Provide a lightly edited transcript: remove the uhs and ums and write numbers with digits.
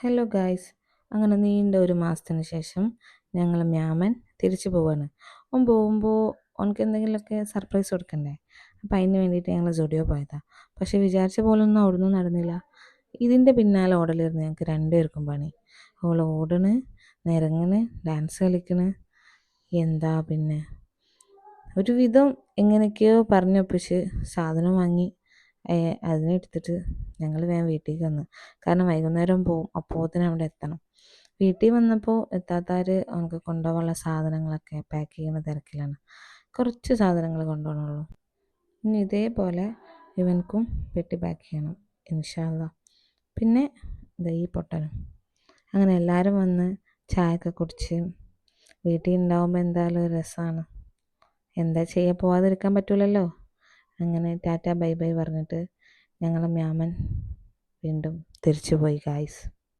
Hello guys. അങ്ങനെ നീണ്ട ഒരു മാസത്തിന് ശേഷം ഞങ്ങൾ മ്യാമൻ തിരിച്ചു പോവാണ്. ഓൻ പോകുമ്പോൾ ഓനക്ക് എന്തെങ്കിലുമൊക്കെ സർപ്രൈസ് കൊടുക്കണ്ടേ. അപ്പം അതിന് വേണ്ടിയിട്ട് ഞങ്ങൾ സ്റ്റുഡിയോ പോയതാണ്. പക്ഷെ വിചാരിച്ച പോലൊന്നും അവിടുന്ന് നടന്നില്ല. ഇതിൻ്റെ പിന്നാലെ ഓടലിരുന്ന് ഞങ്ങൾക്ക് രണ്ടുപേർക്കും പണി. അവൾ ഓടണ്, നിരങ്ങണ്, ഡാൻസ് കളിക്കണ്. എന്താ പിന്നെ ഒരുവിധം എങ്ങനെയൊക്കെയോ പറഞ്ഞൊപ്പിച്ച് സാധനം വാങ്ങി അതിനെടുത്തിട്ട് ഞങ്ങൾ വേഗം വീട്ടിലേക്ക് വന്നു. കാരണം വൈകുന്നേരം പോവും, അപ്പോഴത്തേനും അവിടെ എത്തണം. വീട്ടിൽ വന്നപ്പോൾ എത്താത്താർ നമുക്ക് കൊണ്ടുപോകാനുള്ള സാധനങ്ങളൊക്കെ പാക്ക് ചെയ്യുന്ന തിരക്കിലാണ്. കുറച്ച് സാധനങ്ങൾ കൊണ്ടുപോകണുള്ളൂ. ഇനി ഇതേപോലെ ഇവൻക്കും പെട്ടി പാക്ക് ചെയ്യണം ഇൻഷാ അല്ലാ. പിന്നെ ഈ പൊട്ടനും. അങ്ങനെ എല്ലാവരും വന്ന് ചായയൊക്കെ കുടിച്ച് വീട്ടിൽ ഉണ്ടാവുമ്പോൾ എന്തായാലും ഒരു രസമാണ്. എന്താ ചെയ്യുക, പോവാതിരിക്കാൻ പറ്റില്ലല്ലോ. അങ്ങനെ ടാറ്റ ബൈ ബൈ പറഞ്ഞിട്ട് ഞങ്ങൾ മ്യാമൻ വീണ്ടും തിരിച്ചു പോയി ഗായ്സ്.